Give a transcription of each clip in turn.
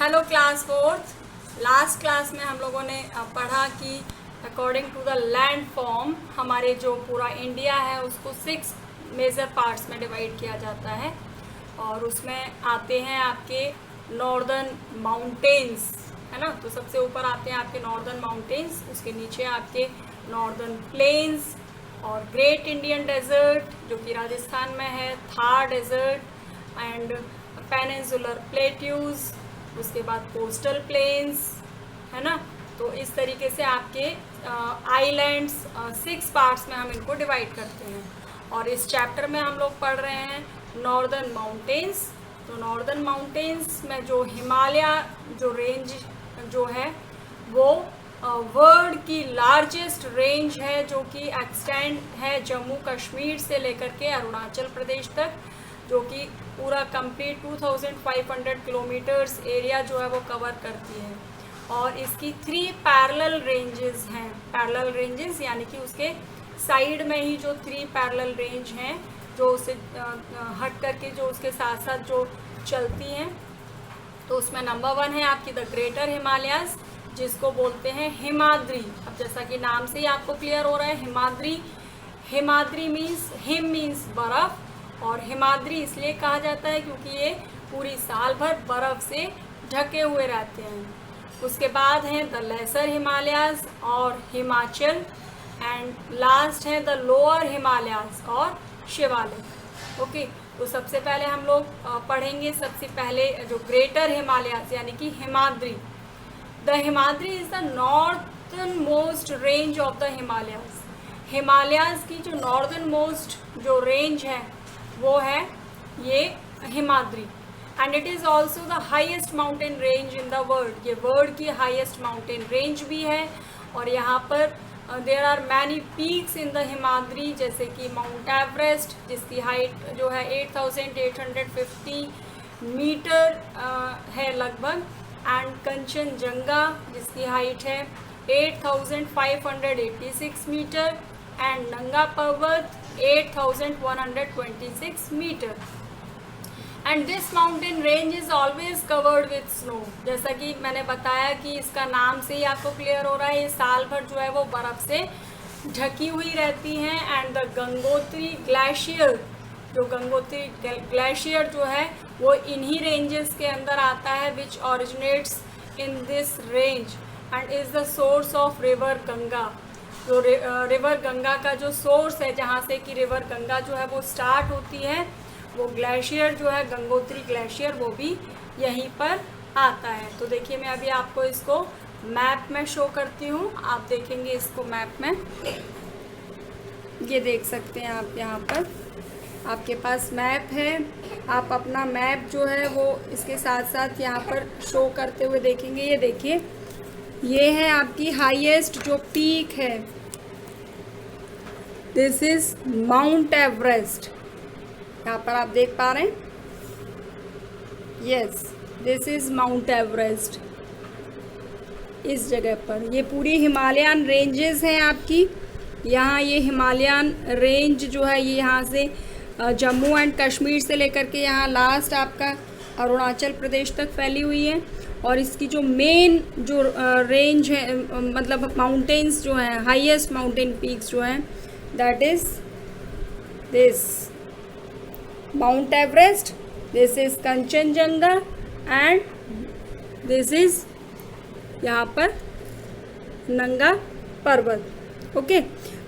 Hello class fourth. Last class में हम लोगों ने पढ़ा कि according to the land form हमारे जो पूरा इंडिया है उसको 6 मेजर पार्ट्स में डिवाइड किया जाता है और उसमें आते हैं आपके नॉर्दर्न माउंटेन्स, है ना। तो सबसे ऊपर आते हैं आपके नॉर्दर्न माउंटेन्स, उसके नीचे आपके नॉर्दर्न प्लेन्स और ग्रेट इंडियन डेजर्ट जो कि राजस्थान में है, Thar desert and peninsular plateaus, उसके बाद कोस्टल प्लेन्स, है ना। तो इस तरीके से आपके आइलैंड्स 6 पार्ट्स में हम इनको डिवाइड करते हैं और इस चैप्टर में हम लोग पढ़ रहे हैं नॉर्दर्न माउंटेन्स। तो नॉर्दर्न माउंटेन्स में जो हिमालय जो रेंज जो है वो वर्ल्ड की लार्जेस्ट रेंज है, जो कि एक्सटेंड है जम्मू कश्मीर से लेकर के अरुणाचल प्रदेश तक, जो कि पूरा कंप्लीट 2500 किलोमीटर्स एरिया जो है वो कवर करती है। और इसकी 3 पैरेलल रेंजेस हैं। पैरेलल रेंजेस यानी कि उसके साइड में ही जो 3 पैरेलल रेंज हैं जो उसे हट करके जो उसके साथ साथ जो चलती हैं। तो उसमें नंबर 1 है आपकी द ग्रेटर हिमालयाज, जिसको बोलते हैं हिमाद्री। अब जैसा कि नाम से ही आपको क्लियर हो रहा है Himadri, Himadri means him means बर्फ़, और हिमाद्री इसलिए कहा जाता है क्योंकि ये पूरी साल भर बर्फ़ से ढके हुए रहते हैं। उसके बाद हैं द लेसर हिमालयाज और हिमाचल, एंड लास्ट है द लोअर हिमालयाज और शिवालिक। ओके, तो सबसे पहले हम लोग पढ़ेंगे सबसे पहले जो ग्रेटर हिमालयाज यानी कि Himadri. The Himadri is the northern most range of the Himalayas. Himalayas की जो नॉर्दर्न मोस्ट जो रेंज है वो है ये Himadri, and it is also the highest mountain range in the world. ये वर्ल्ड की हाइएस्ट माउंटेन रेंज भी है और यहाँ पर there are many peaks in the Himadri, जैसे कि माउंट एवरेस्ट जिसकी हाइट जो है 8850 मीटर है लगभग, एंड कंचनजंगा जिसकी हाइट है 8586 metre, and Nanga Parbat 8126 metre. And this mountain range is always covered with snow. जैसा कि मैंने बताया कि इसका नाम से ही आपको क्लियर हो रहा है, ये साल भर जो है वो बर्फ़ से ढकी हुई रहती हैं। एंड द गंगोत्री ग्लेशियर, जो गंगोत्री ग्लेशियर जो है वो इन्हीं रेंजेस के अंदर आता है, which originates in this range and is the source of river Ganga. जो रिवर गंगा का जो सोर्स है, जहाँ से कि रिवर गंगा जो है वो स्टार्ट होती है, वो ग्लेशियर जो है गंगोत्री ग्लेशियर वो भी यहीं पर आता है। तो देखिए मैं अभी आपको इसको मैप में शो करती हूँ, आप देखेंगे इसको मैप में, ये देख सकते हैं आप। यहाँ पर आपके पास मैप है, आप अपना मैप जो है वो इसके साथ साथ यहाँ पर शो करते हुए देखेंगे। ये देखिए, ये है आपकी हाईएस्ट जो पीक है, दिस इज माउंट एवरेस्ट। यहाँ पर आप देख पा रहे हैं, yes this is mount Everest. इस जगह पर ये पूरी हिमालयन रेंजेस हैं आपकी। यहाँ ये हिमालयन रेंज जो है ये यहाँ से जम्मू एंड कश्मीर से लेकर के यहाँ लास्ट आपका अरुणाचल प्रदेश तक फैली हुई है। और इसकी जो मेन जो रेंज है, मतलब माउंटेन्स जो हैं, हाईएस्ट माउंटेन पीक्स जो हैं, that is this mount Everest, this is Kanchenjunga and this is यहाँ पर नंगा पर्वत। ओके,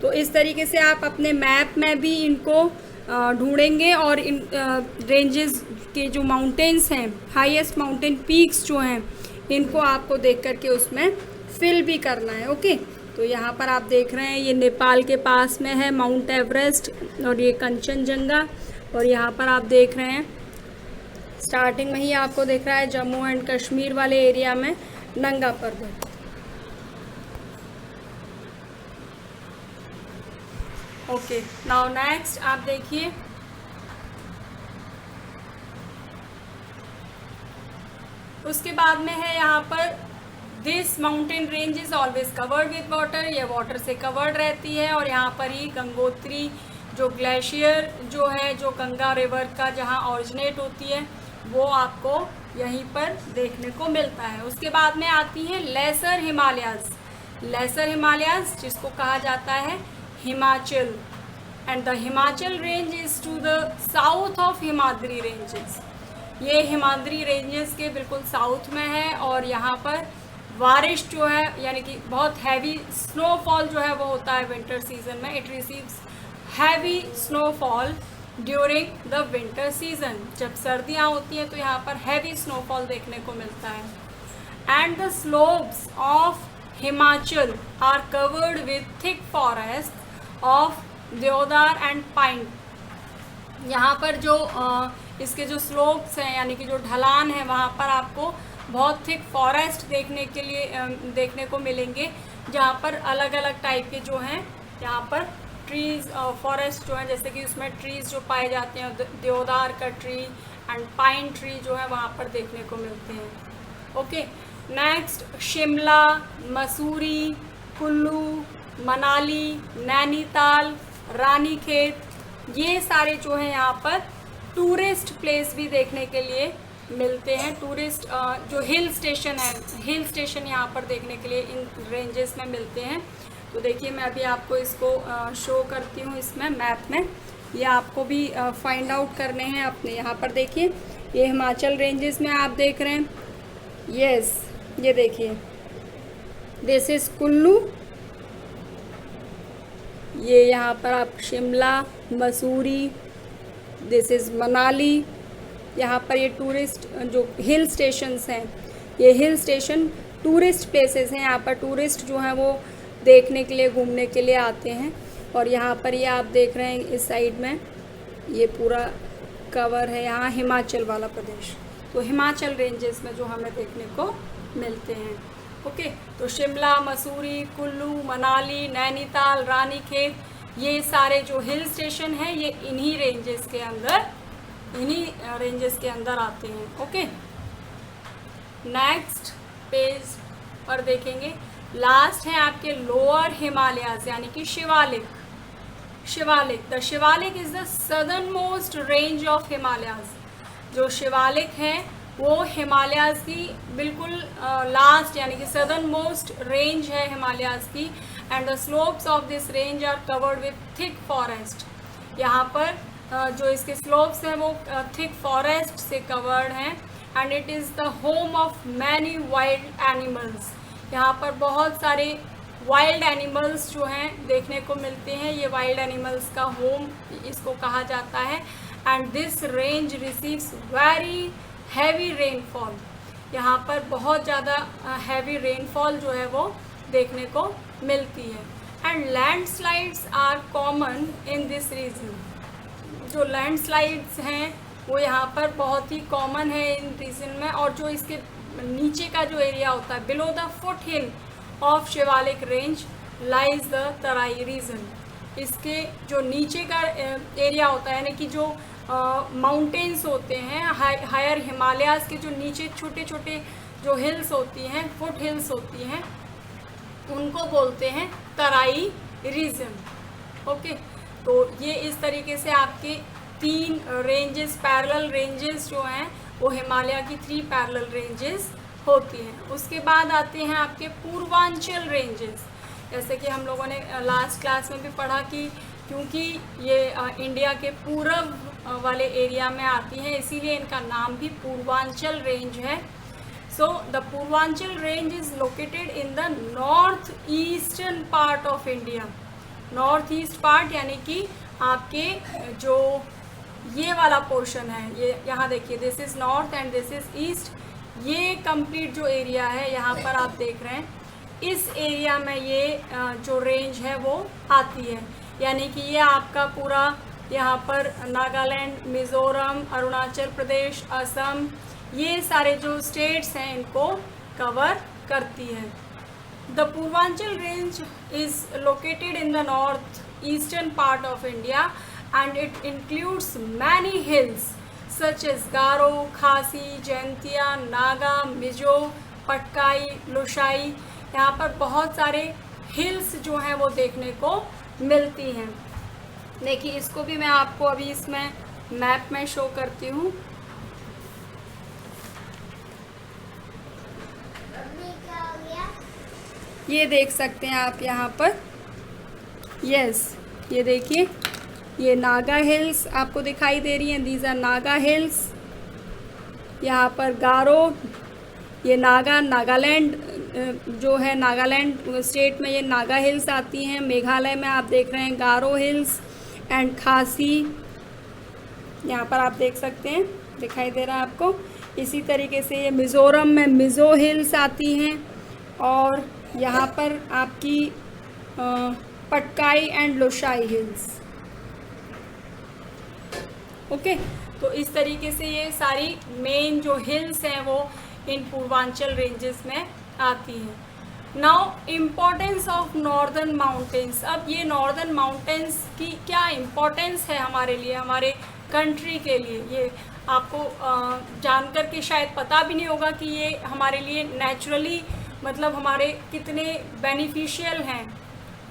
तो इस तरीके से आप अपने मैप में भी इनको ढूंढेंगे और इन रेंजेस के जो माउंटेन्स हैं, हाईएस्ट माउंटेन पीक्स जो हैं, इनको आपको देख करके उसमें फिल भी करना है। ओके, तो यहाँ पर आप देख रहे हैं ये नेपाल के पास में है माउंट एवरेस्ट और ये कंचनजंगा, और यहाँ पर आप देख रहे हैं स्टार्टिंग में ही आपको दिख रहा है जम्मू एंड कश्मीर वाले एरिया में नंगा पर्वत। ओके, नाउ नेक्स्ट आप देखिए, उसके बाद में है यहाँ पर this mountain range is always covered with water. ये वाटर से कवर्ड रहती है और यहाँ पर ही गंगोत्री जो ग्लेशियर जो है, जो गंगा रिवर का जहाँ ऑरिजिनेट होती है, वो आपको यहीं पर देखने को मिलता है। उसके बाद में आती हैं लेसर हिमालयाज़। लेसर हिमालयाज़ जिसको कहा जाता है Himachal, and the Himachal range is to the south of Himadri ranges. ये हिमाद्री रेंजेस के बिल्कुल साउथ में है और यहाँ पर बारिश जो है यानी कि बहुत हैवी स्नोफॉल जो है वो होता है विंटर सीजन में। It receives heavy snowfall during the winter season. जब सर्दियाँ होती हैं तो यहाँ पर हैवी स्नोफॉल देखने को मिलता है। And the slopes of Himachal are covered with thick forest of deodar and pine. यहाँ पर जो इसके जो स्लोप्स हैं यानी कि जो ढलान है वहाँ पर आपको बहुत थिक फॉरेस्ट देखने को मिलेंगे, जहाँ पर अलग अलग टाइप के जो हैं यहाँ पर ट्रीज़ फॉरेस्ट जो है, जैसे कि उसमें ट्रीज़ जो पाए जाते हैं देवदार का ट्री एंड पाइन ट्री जो है वहाँ पर देखने को मिलते हैं। ओके, नेक्स्ट शिमला, मसूरी, कुल्लू, मनाली, नैनीताल, रानीखेत, ये सारे जो हैं यहाँ पर टूरिस्ट प्लेस भी देखने के लिए मिलते हैं। टूरिस्ट जो हिल स्टेशन है, हिल स्टेशन यहाँ पर देखने के लिए इन रेंजेस में मिलते हैं। तो देखिए मैं अभी आपको इसको शो करती हूँ इसमें मैप में, ये आपको भी फाइंड आउट करने हैं अपने। यहाँ पर देखिए ये हिमाचल रेंजेस में आप देख रहे हैं, यस ये देखिए दिस इज़ कुल्लू, ये यहाँ पर आप शिमला, मसूरी, दिस इज़ मनाली। यहाँ पर ये टूरिस्ट जो हिल स्टेशंस हैं, ये हिल स्टेशन टूरिस्ट प्लेसेस हैं। यहाँ पर टूरिस्ट जो हैं वो देखने के लिए, घूमने के लिए आते हैं। और यहाँ पर ये आप देख रहे हैं इस साइड में ये पूरा कवर है यहाँ हिमाचल वाला प्रदेश। तो हिमाचल रेंजेस में जो हमें देखने को मिलते हैं। ओके, तो शिमला, मसूरी, कुल्लू, मनाली, नैनीताल, रानीखेत, ये सारे जो हिल स्टेशन हैं ये इन्हीं रेंजेस के अंदर आते हैं। ओके, नेक्स्ट पेज पर देखेंगे, लास्ट है आपके लोअर हिमालयाज यानी कि Shivalik. The Shivalik is the southern most range of Himalayas. जो शिवालिक है वो हिमालयाज की बिल्कुल लास्ट यानी कि सदर्न मोस्ट रेंज है हिमालयाज की। And the slopes of this range are covered with thick forest. यहाँ पर जो इसके स्लोप्स हैं वो थिक फॉरेस्ट से कवर्ड हैं। And it is the home of many wild animals. यहाँ पर बहुत सारे वाइल्ड एनिमल्स जो हैं देखने को मिलते हैं। ये वाइल्ड एनिमल्स का होम इसको कहा जाता है। And this range receives very heavy rainfall. यहाँ पर बहुत ज़्यादा हैवी रेनफॉल जो है वो देखने को मिलती है। And landslides are common in this region. जो लैंडस्लाइड्स हैं वो यहाँ पर बहुत ही कॉमन है इन रीजन में। और जो इसके नीचे का जो एरिया होता है, below the foothill of Shivalik range lies the Terai region. इसके जो नीचे का एरिया होता है यानी कि जो माउंटेन्स होते हैं, हायर हिमालयाज़ के जो नीचे छोटे छोटे जो हिल्स होती हैं, फुट हिल्स होती हैं, उनको बोलते हैं तराई रीजन। ओके, तो ये इस तरीके से आपके 3 रेंजेस, पैरेलल रेंजेस जो हैं वो हिमालय की 3 पैरेलल रेंजेस होती हैं। उसके बाद आते हैं आपके पूर्वांचल रेंजेस। जैसे कि हम लोगों ने लास्ट क्लास में भी पढ़ा कि क्योंकि ये इंडिया के पूर्व वाले एरिया में आती हैं इसीलिए इनका नाम भी पूर्वांचल रेंज है। So the Purvanchal range is located in the north eastern part of India. North east part यानी कि आपके जो ये वाला पोर्शन है, ये यहाँ देखिए this is north and this is east. ये कंप्लीट जो एरिया है यहाँ पर आप देख रहे हैं, इस एरिया में ये जो रेंज है वो आती है। यानी कि ये आपका पूरा यहाँ पर नागालैंड, मिज़ोरम, अरुणाचल प्रदेश, असम, ये सारे जो स्टेट्स हैं इनको कवर करती है। The Purvanchal range is located in the north eastern part of India and it includes many hills such as Garo, Khasi, Jaintia, Naga, Mizo, Patkai, Lushai. यहाँ पर बहुत सारे हिल्स जो हैं वो देखने को मिलती हैं। देखिए इसको भी मैं आपको अभी इसमें मैप में शो करती हूँ। ये देख सकते हैं आप यहाँ पर, यस ये देखिए, ये नागा हिल्स आपको दिखाई दे रही हैं, दीज आर नागा हिल्स। यहाँ पर गारो, ये नागालैंड जो है, नागालैंड स्टेट में ये नागा हिल्स आती हैं। मेघालय में आप देख रहे हैं गारो हिल्स एंड खासी, यहाँ पर आप देख सकते हैं, दिखाई दे रहा है आपको। इसी तरीके से ये मिज़ोरम में मिज़ो हिल्स आती हैं, और यहाँ पर आपकी पटकाई एंड लोशाई हिल्स। ओके, तो इस तरीके से ये सारी मेन जो हिल्स हैं वो इन पूर्वांचल रेंजेस में आती हैं। Now importance of northern mountains. अब ये नॉर्दर्न माउंटेन्स की क्या इम्पोर्टेंस है हमारे लिए, हमारे कंट्री के लिए, ये आपको जानकर के शायद पता भी नहीं होगा कि ये हमारे लिए नेचुरली मतलब हमारे कितने बेनिफिशियल हैं।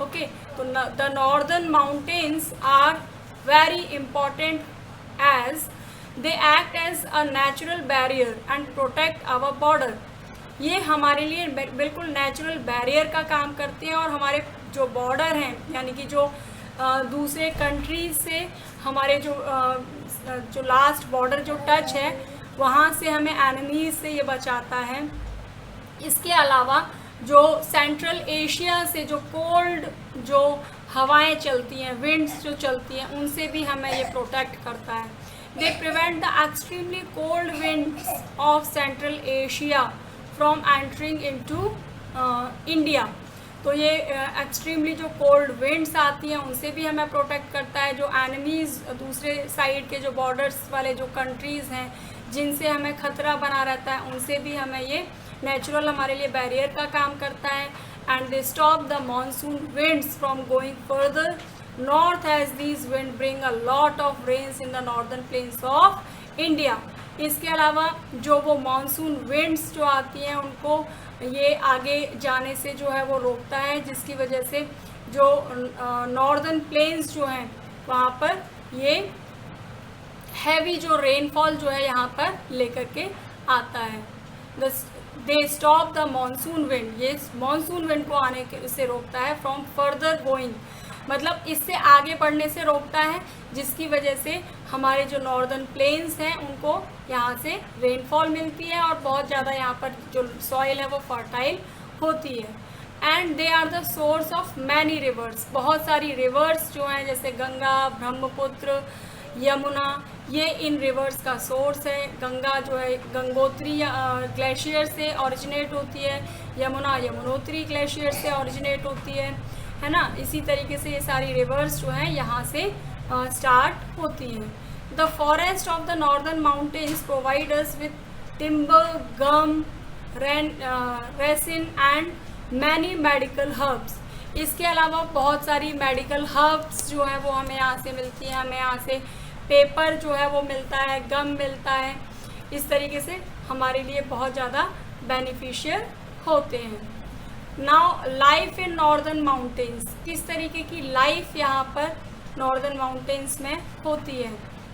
ओके, तो the northern mountains are very important as they act as a natural barrier and protect our border। ये हमारे लिए बिल्कुल नेचुरल बैरियर का काम करते हैं, और हमारे जो बॉर्डर हैं, यानी कि जो दूसरे कंट्रीज से हमारे जो लास्ट बॉर्डर जो टच है, वहाँ से हमें एनिमीज से ये बचाता है। इसके अलावा जो सेंट्रल एशिया से जो कोल्ड जो हवाएं चलती हैं, विंड्स जो चलती हैं, उनसे भी हमें ये प्रोटेक्ट करता है। They prevent the extremely cold winds of central Asia from entering into India. तो ये एक्सट्रीमली जो कोल्ड विंड्स आती हैं उनसे भी हमें प्रोटेक्ट करता है। जो एनिमीज़ दूसरे साइड के जो बॉर्डर्स वाले जो कंट्रीज़ हैं जिनसे हमें ख़तरा बना रहता है, उनसे भी हमें ये नेचुरल हमारे लिए बैरियर का काम करता है। And they stop the monsoon winds from going further north, as these winds bring a lot of rains in the northern plains of India। इसके अलावा जो वो मानसून विंड्स जो आती हैं उनको ये आगे जाने से जो है वो रोकता है, जिसकी वजह से जो नॉर्दर्न प्लेन्स जो हैं वहाँ पर ये हैवी जो रेनफॉल जो है यहाँ पर लेकर के आता है। They stop the monsoon wind, ये मानसून विंड को आने के से रोकता है। फ्रॉम फर्दर गोइंग, मतलब इससे आगे बढ़ने से रोकता है, जिसकी वजह से हमारे जो नॉर्दर्न प्लेन्स हैं उनको यहाँ से रेनफॉल मिलती है, और बहुत ज़्यादा यहाँ पर जो सॉइल है वो फर्टाइल होती है। And they are the source of many rivers, बहुत सारी रिवर्स जो हैं जैसे गंगा, ब्रह्मपुत्र, यमुना, ये इन रिवर्स का सोर्स है। गंगा जो है गंगोत्री ग्लेशियर से ओरिजिनेट होती है, यमुना यमुनोत्री ग्लेशियर से ओरिजिनेट होती है ना। इसी तरीके से ये सारी रिवर्स जो हैं यहाँ से स्टार्ट होती हैं। The forest of the northern mountains provide us with timber, gum, resin and many medical herbs. इसके अलावा बहुत सारी मेडिकल हर्ब्स जो हैं वो हमें यहाँ से मिलती हैं। हमें यहाँ से पेपर जो है वो मिलता है, गम मिलता है। इस तरीके से हमारे लिए बहुत ज़्यादा बेनिफिशियल होते हैं। Now life in northern mountains, किस तरीके की लाइफ यहाँ पर नॉर्दर्न माउंटेन्स में होती है,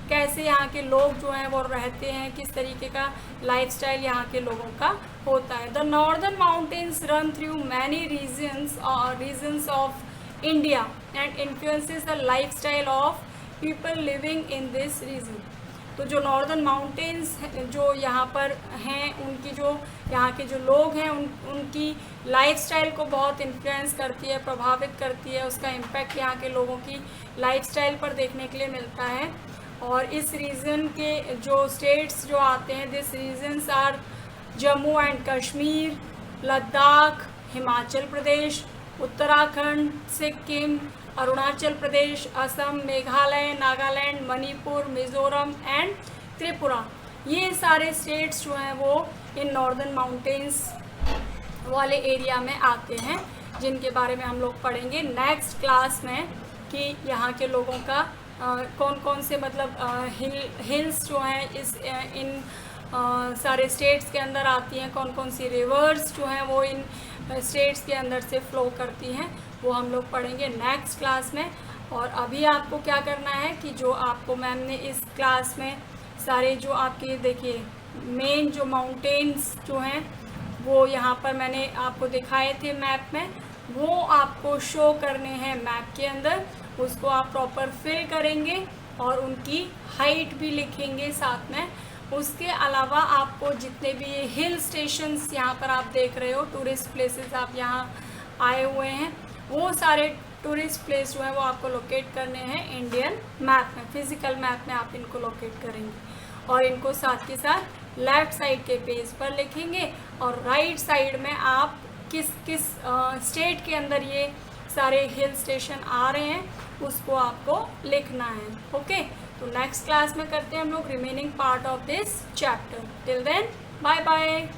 कैसे यहाँ के लोग जो हैं वो रहते हैं, किस तरीके का लाइफस्टाइल यहाँ के लोगों का होता है। The northern mountains run through many regions of India and influences the lifestyle of people living in this region. तो जो नॉर्दर्न माउंटेन्स जो यहाँ पर हैं, उनकी जो यहाँ के जो लोग हैं उनकी लाइफस्टाइल को बहुत इन्फ्लुएंस करती है, प्रभावित करती है। उसका इम्पैक्ट यहाँ के लोगों की लाइफस्टाइल पर देखने के लिए मिलता है। और इस रीजन के जो स्टेट्स जो आते हैं, this regions are Jammu and Kashmir, Ladakh, Himachal Pradesh, Uttarakhand, Sikkim, Arunachal Pradesh, Assam, Meghalaya, Nagaland, Manipur, Mizoram and Tripura. ये सारे स्टेट्स जो हैं वो इन नॉर्दर्न माउंटेन्स वाले एरिया में आते हैं, जिनके बारे में हम लोग पढ़ेंगे नेक्स्ट क्लास में कि यहाँ के लोगों का कौन कौन से मतलब हिल्स जो हैं इन सारे स्टेट्स के अंदर आती हैं, कौन कौन सी रिवर्स जो हैं वो इन स्टेट्स के अंदर से फ़्लो करती हैं, वो हम लोग पढ़ेंगे नेक्स्ट क्लास में। और अभी आपको क्या करना है कि जो आपको मैम ने इस क्लास में सारे जो आपके देखिए मेन जो माउंटेन्स जो हैं वो यहाँ पर मैंने आपको दिखाए थे मैप में, वो आपको शो करने हैं मैप के अंदर। उसको आप प्रॉपर फिल करेंगे और उनकी हाइट भी लिखेंगे साथ में। उसके अलावा आपको जितने भी ये हिल स्टेशंस यहाँ पर आप देख रहे हो, टूरिस्ट प्लेसेस आप यहाँ आए हुए हैं, वो सारे टूरिस्ट प्लेस जो है वो आपको लोकेट करने हैं इंडियन मैप में, फिजिकल मैप में आप इनको लोकेट करेंगे। और इनको साथ के साथ लेफ़्ट साइड के पेज पर लिखेंगे और राइट साइड में आप किस किस स्टेट के अंदर ये सारे हिल स्टेशन आ रहे हैं उसको आपको लिखना है। ओके, तो नेक्स्ट क्लास में करते हैं हम लोग remaining part of this chapter. Till then bye bye.